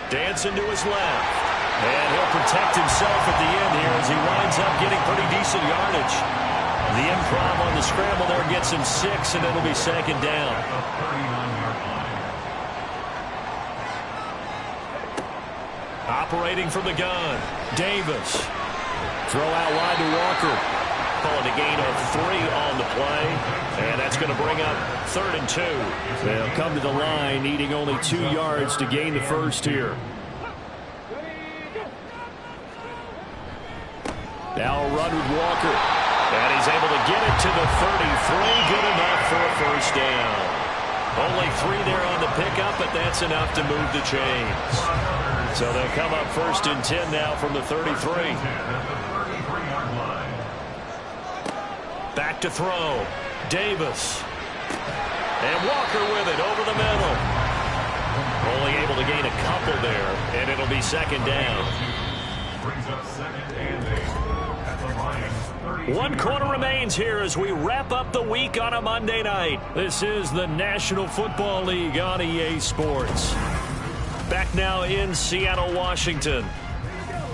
Dancing to his left. And he'll protect himself at the end here as he winds up getting pretty decent yardage. The improv on the scramble there gets him 6, and it'll be second down. Operating from the gun, Davis. Throw out wide to Walker. Calling a gain of 3 on the play. And that's going to bring up 3rd and 2. They'll come to the line needing only 2 yards to gain the first here. Now a run with Walker. And he's able to get it to the 33. Good enough for a first down. Only 3 there on the pickup, but that's enough to move the chains. So they'll come up 1st and 10 now from the 33. Back to throw. Davis. And Walker with it over the middle. Only able to gain a couple there, and it'll be 2nd down. Brings up 2nd and 8 at the Lions. 1 quarter remains here as we wrap up the week on a Monday night. This is the National Football League on EA Sports. Back now in Seattle, Washington.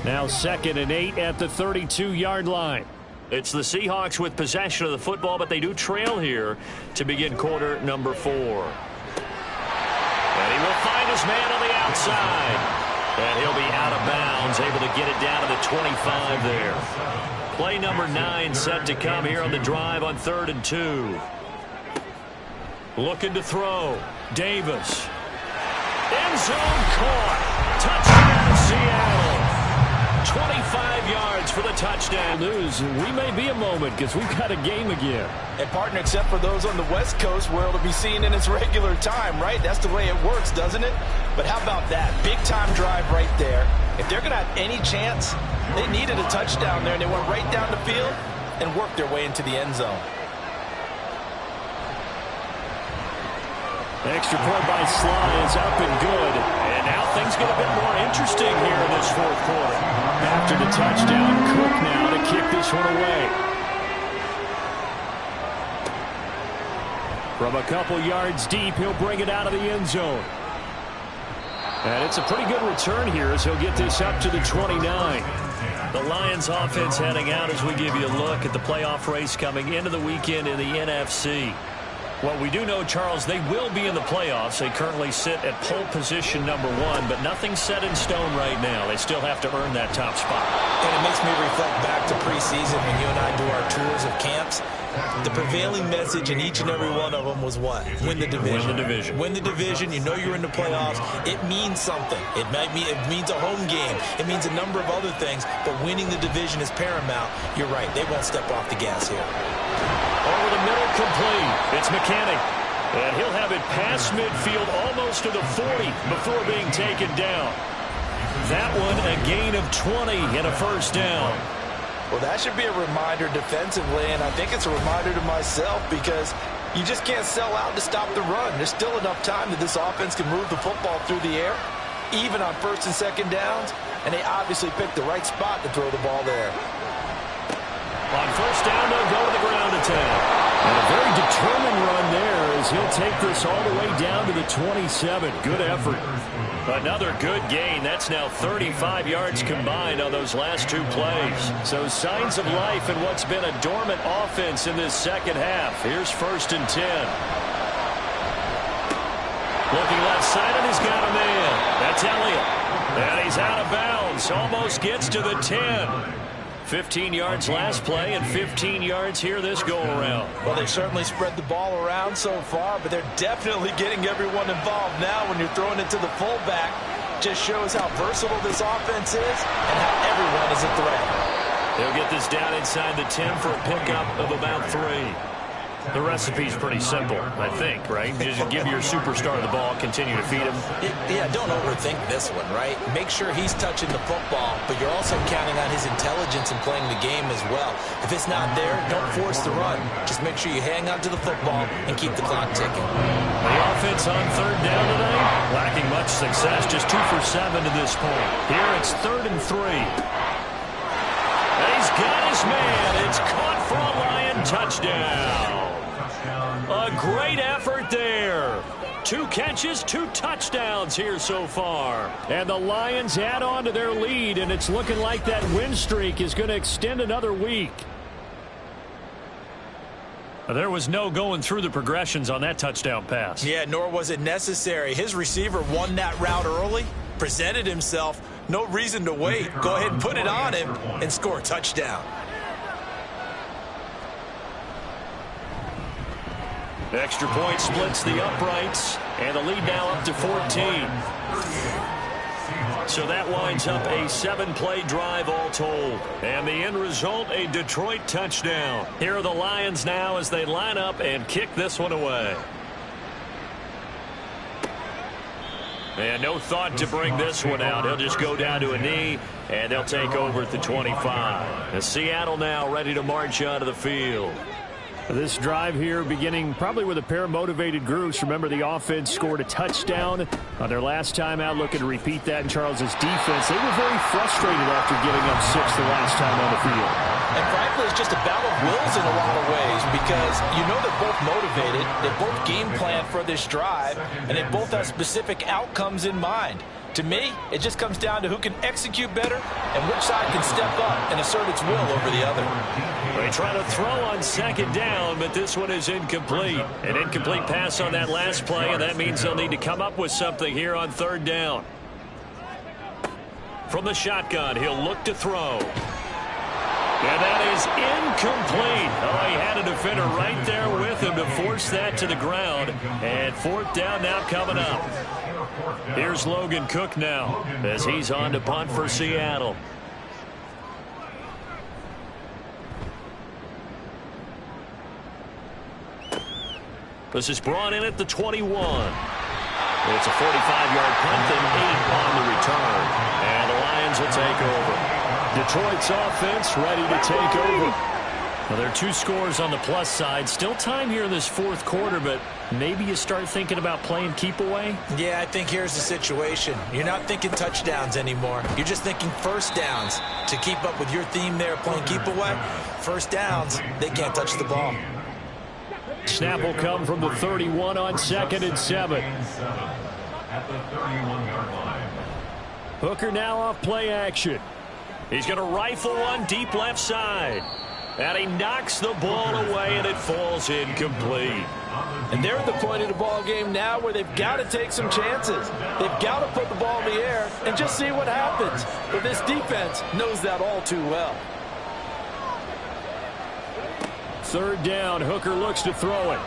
Now 2nd and 8 at the 32-yard line. It's the Seahawks with possession of the football, but they do trail here to begin quarter number 4. And he will find his man on the outside. And he'll be out of bounds, able to get it down to the 25 there. Play number 9 set to come here on the drive on 3rd and 2. Looking to throw. Davis. End zone caught. Touchdown, Seattle. 25 yards for the touchdown. News, we may be a moment because we've got a game again. And partner, except for those on the West Coast where it'll be seen in its regular time, right? That's the way it works, doesn't it? But how about that? Big time drive right there. If they're going to have any chance, they needed a touchdown there, and they went right down the field and worked their way into the end zone. Extra point by Sly is up and good. And now things get a bit more interesting here in this 4th quarter. After the touchdown, Cook now to kick this one away. From a couple yards deep, he'll bring it out of the end zone. And it's a pretty good return here as he'll get this up to the 29. The Lions offense heading out as we give you a look at the playoff race coming into the weekend in the NFC. Well, we do know, Charles, they will be in the playoffs. They currently sit at pole position number 1, but nothing's set in stone right now. They still have to earn that top spot. And it makes me reflect back to preseason when you and I do our tours of camps. The prevailing message in each and every one of them was what? Win the division. Win the division. Win the division. You know you're in the playoffs. It means something. It means a home game. It means a number of other things, but winning the division is paramount. You're right. They won't step off the gas here. Over the middle, complete. It's McKinney. And he'll have it past midfield almost to the 40 before being taken down. That one a gain of 20 and a 1st down. Well, that should be a reminder defensively, and I think it's a reminder to myself because you just can't sell out to stop the run. There's still enough time that this offense can move the football through the air, even on 1st and 2nd downs, and they obviously picked the right spot to throw the ball there. On 1st down, they'll go to the ground attack. And a very determined run there as he'll take this all the way down to the 27. Good effort. Another good gain. That's now 35 yards combined on those last 2 plays. So signs of life in what's been a dormant offense in this 2nd half. Here's 1st and 10. Looking left side, and he's got a man. That's Elliott. And he's out of bounds. Almost gets to the 10. 15 yards last play and 15 yards here this go-around. Well, they certainly spread the ball around so far, but they're definitely getting everyone involved now when you're throwing it to the fullback. Just shows how versatile this offense is and how everyone is a threat. They'll get this down inside the 10 for a pickup of about 3. The recipe's pretty simple, I think, right? Just give your superstar the ball, continue to feed him. Yeah, don't overthink this one, right? Make sure he's touching the football, but you're also counting on his intelligence in playing the game as well. If it's not there, don't force the run. Just make sure you hang on to the football and keep the clock ticking. The offense on 3rd down tonight, lacking much success, just 2 for 7 to this point. Here it's 3rd and 3. And he's got his man. It's caught for a Lion touchdown. A great effort there. 2 catches, 2 touchdowns here so far. And the Lions add on to their lead, and it's looking like that win streak is going to extend another week. There was no going through the progressions on that touchdown pass. Yeah, nor was it necessary. His receiver won that route early, presented himself. No reason to wait. Go ahead and put it on him and score a touchdown. Extra point splits the uprights, and the lead now up to 14. So that winds up a 7-play drive all told. And the end result, a Detroit touchdown. Here are the Lions now as they line up and kick this one away. And no thought to bring this one out. He'll just go down to a knee, and they'll take over at the 25. And Seattle now ready to march onto the field. This drive here beginning probably with a pair of motivated groups. Remember, the offense scored a touchdown on their last time out, looking to repeat that in Charles's defense. They were very frustrated after getting up 6 the last time on the field. And frankly, it's just a battle of wills in a lot of ways because you know they're both motivated, they both game plan for this drive, and they both have specific outcomes in mind. To me, it just comes down to who can execute better and which side can step up and assert its will over the other. They try to throw on second down, but this one is incomplete. An incomplete pass on that last play, and that means they'll need to come up with something here on third down. From the shotgun, he'll look to throw. And that is incomplete. Oh, he had a defender right there with him to force that to the ground. And fourth down now coming up. Here's Logan Cook now as he's on to punt for Seattle. This is brought in at the 21. It's a 45-yard punt and 8 on the return. And the Lions will take over. Detroit's offense ready to take over. Well, there are 2 scores on the plus side. Still time here in this fourth quarter, but maybe you start thinking about playing keep away? Yeah, I think here's the situation. You're not thinking touchdowns anymore. You're just thinking first downs. To keep up with your theme there, playing keep away, first downs, they can't touch the ball. Snap will come from the 31 on 2nd and 7. At the 31-yard line. Hooker now off play action. He's going to rifle one deep left side. And he knocks the ball away, and it falls incomplete. And they're at the point of the ball game now where they've got to take some chances. They've got to put the ball in the air and just see what happens. But this defense knows that all too well. Third down, Hooker looks to throw it.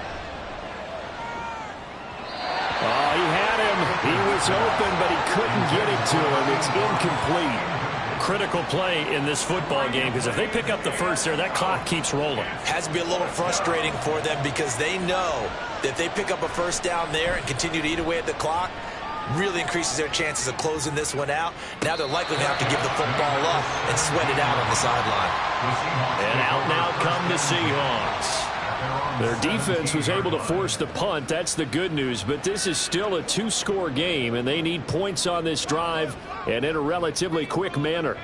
Oh, he had him. He was open, but he couldn't get it to him. It's incomplete. Critical play in this football game because if they pick up the first there, that clock keeps rolling. Has to be a little frustrating for them because they know that if they pick up a first down there and continue to eat away at the clock, really increases their chances of closing this one out. Now they're likely to have to give the football up and sweat it out on the sideline. And out now come the Seahawks. Their defense was able to force the punt. That's the good news. But this is still a 2-score game, and they need points on this drive and in a relatively quick manner.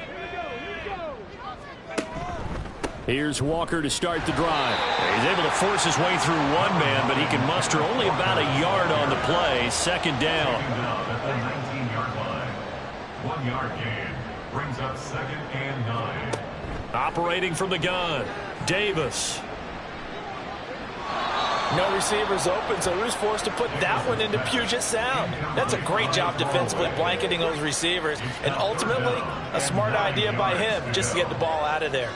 Here's Walker to start the drive. He's able to force his way through one man, but he can muster only about a yard on the play. Second down. At the 19-yard line. 1-yard gain brings up 2nd and 9. Operating from the gun, Davis. No receivers open, so Rue's forced to put that one into Puget Sound. That's a great job defensively blanketing those receivers, and ultimately a smart idea by him just to get the ball out of there.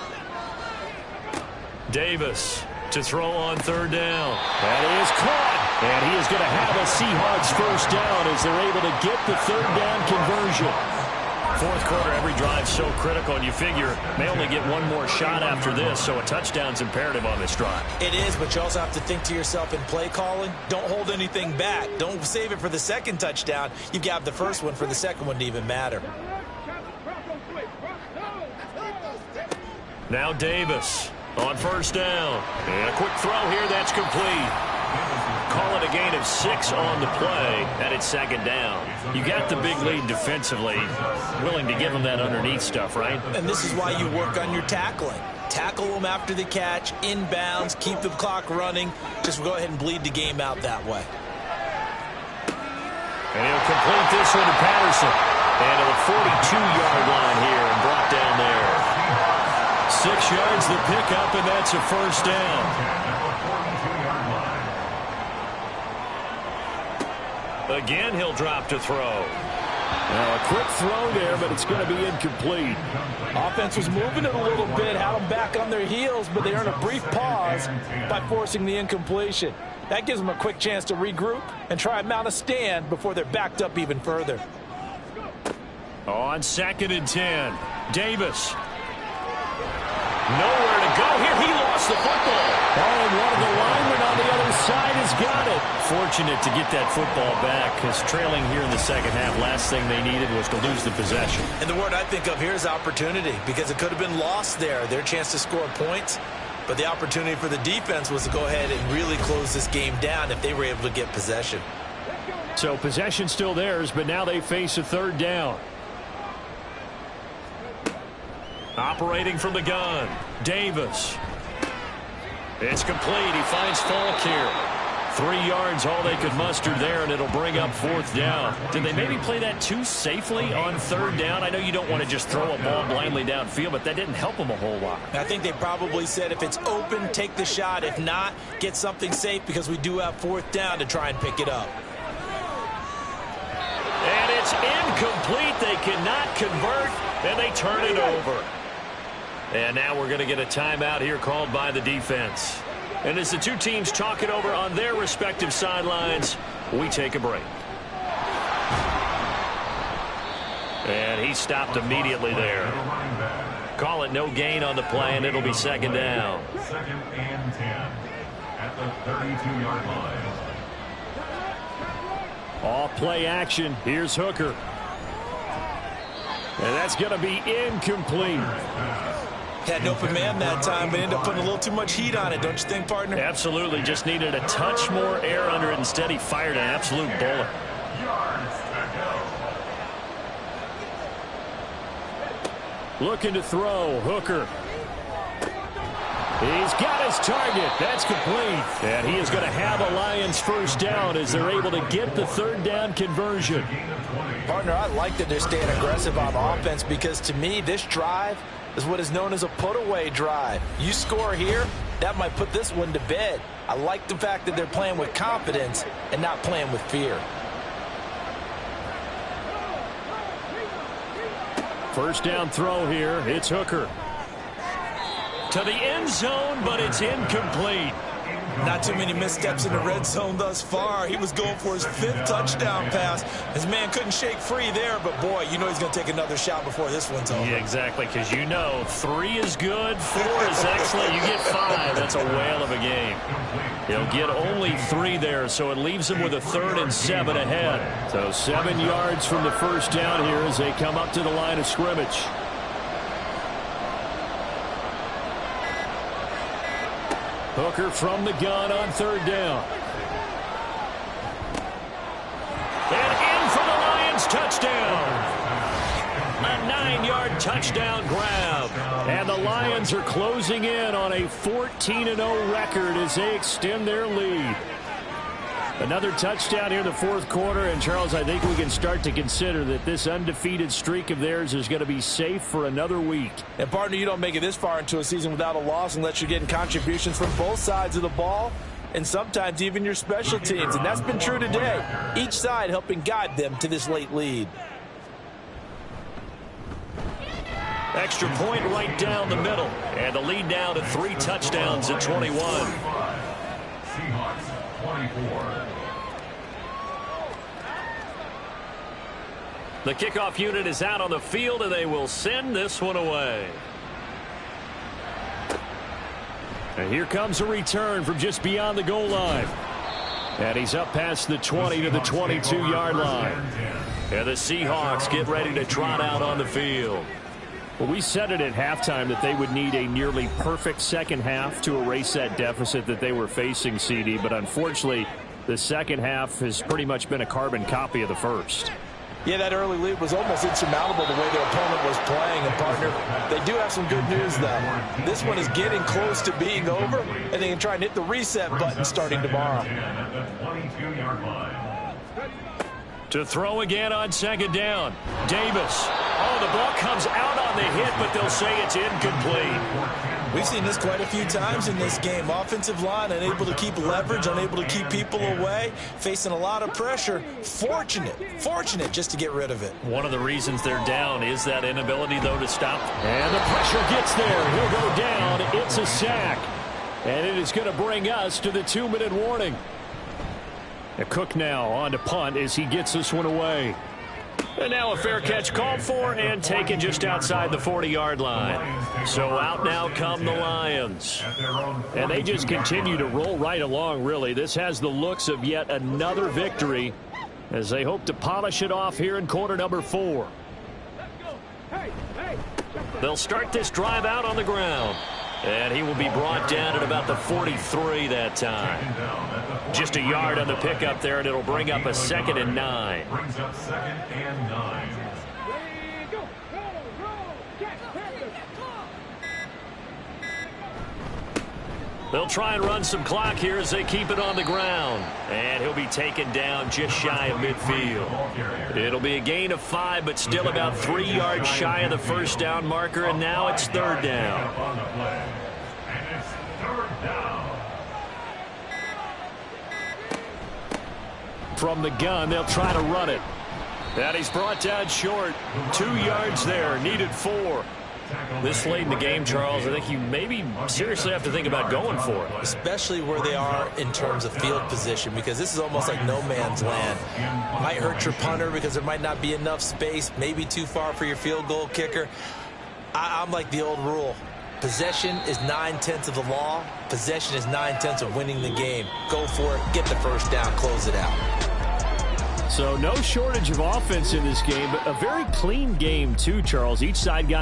Davis to throw on third down. That is caught, and he is going to have a Seahawks first down as they're able to get the third down conversion. Fourth quarter, every drive so critical, and you figure may only get one more shot after this, so a touchdown's imperative on this drive. It is, but you also have to think to yourself in play calling, don't hold anything back. Don't save it for the second touchdown. You've got the first one for the second one to even matter. Now Davis on first down. And a quick throw here, that's complete. Call it a gain of 6 on the play, and it's second down. You got the big lead defensively, willing to give them that underneath stuff, right? And this is why you work on your tackling. Tackle them after the catch, inbounds, keep the clock running. Just go ahead and bleed the game out that way. And he'll complete this one to Patterson. And to the 42-yard line here and brought down there. 6 yards the pickup, and that's a first down. Again, he'll drop to throw. Now, a quick throw there, but it's going to be incomplete. Offense was moving it a little bit, had them back on their heels, but they earned a brief pause by forcing the incompletion. That gives them a quick chance to regroup and try and mount a stand before they're backed up even further. On 2nd and 10, Davis. Nowhere to go here. He lost the football. Oh, and one of the linemen on the other side has got it. fortunate to get that football back, because trailing here in the second half, last thing they needed was to lose the possession. And the word I think of here is opportunity, because it could have been lost there, their chance to score points. But the opportunity for the defense was to go ahead and really close this game down if they were able to get possession. So possession still theirs, but now they face a third down. Operating from the gun, Davis. It's complete. He finds Falk here. 3 yards, all they could muster there, and it'll bring up fourth down. Did they maybe play that too safely on third down? I know you don't want to just throw a ball blindly downfield, but that didn't help them a whole lot. I think they probably said if it's open, take the shot. If not, get something safe, because we do have fourth down to try and pick it up. And it's incomplete. They cannot convert, and they turn it over. And now we're going to get a timeout here called by the defense. And as the two teams talk it over on their respective sidelines, we take a break. And he stopped immediately there. Call it no gain on the play, and it'll be second down. 2nd and 10 at the 32-yard line. Off play action. Here's Hooker. And that's going to be incomplete. Had an open man that time, but ended up putting a little too much heat on it, don't you think, partner? Absolutely. Just needed a touch more air under it. Instead, he fired an absolute bullet. Looking to throw. Hooker. He's got his target. That's complete. And he is going to have a Lions first down as they're able to get the third down conversion. Partner, I like that they're staying aggressive on offense, because to me, this drive is what is known as a put-away drive. You score here, that might put this one to bed. I like the fact that they're playing with confidence and not playing with fear. First down throw here. It's Hooker. To the end zone, but it's incomplete. Not too many missteps in the red zone thus far. He was going for his 5th touchdown pass. His man couldn't shake free there, but boy, you know he's going to take another shot before this one's over. Yeah, exactly, because you know 3 is good, 4 is excellent. You get 5, that's a whale of a game. He'll get only 3 there, so it leaves him with a 3rd and 7 ahead. So 7 yards from the first down here as they come up to the line of scrimmage. Hooker from the gun on third down. And in for the Lions, touchdown. A 9-yard touchdown grab. And the Lions are closing in on a 14-0 record as they extend their lead. Another touchdown here in the fourth quarter, and Charles, I think we can start to consider that this undefeated streak of theirs is going to be safe for another week. And partner, you don't make it this far into a season without a loss unless you're getting contributions from both sides of the ball, and sometimes even your special teams, and that's been true today. Each side helping guide them to this late lead. Extra point right down the middle, and the lead now to 3 touchdowns at 21. Seahawks 24. The kickoff unit is out on the field, and they will send this one away. And here comes a return from just beyond the goal line. And he's up past the 20 to the 22-yard line. And the Seahawks get ready to trot out on the field. Well, we said it at halftime that they would need a nearly perfect second half to erase that deficit that they were facing, CD. But unfortunately, the second half has pretty much been a carbon copy of the first. Yeah, that early lead was almost insurmountable the way their opponent was playing. And, partner, they do have some good news, though. This one is getting close to being over, and they can try and hit the reset button starting tomorrow. To throw again on second down. Davis. Oh, the ball comes out on the hit, but they'll say it's incomplete. We've seen this quite a few times in this game. Offensive line unable to keep leverage, unable to keep people away, facing a lot of pressure. Fortunate just to get rid of it. One of the reasons they're down is that inability, though, to stop. And the pressure gets there. He'll go down. It's a sack. And it is going to bring us to the 2-minute warning. Cook now on to punt as he gets this one away. And now a fair catch called for and taken just outside the 40-yard line. So out now come the Lions. And they just continue to roll right along, really. This has the looks of yet another victory as they hope to polish it off here in quarter number 4. They'll start this drive out on the ground. And he will be brought down at about the 43 that time. Just a yard on the pickup there, and it'll bring up a 2nd and 9. Brings up 2nd and 9. They'll try and run some clock here as they keep it on the ground. And he'll be taken down just shy of midfield. It'll be a gain of 5, but still about 3 yards shy of the first down marker, and now it's 3rd down. And it's 3rd down. From the gun, they'll try to run it. And he's brought down short. 2 yards there, needed 4. This late in the game, Charles, I think you maybe seriously have to think about going for it. Especially where they are in terms of field position, because this is almost like no man's land. Might hurt your punter because there might not be enough space, maybe too far for your field goal kicker. I'm like the old rule. Possession is 9/10 of the law. Possession is 9/10 of winning the game. Go for it, get the first down, close it out. So no shortage of offense in this game, but a very clean game too, Charles. Each side got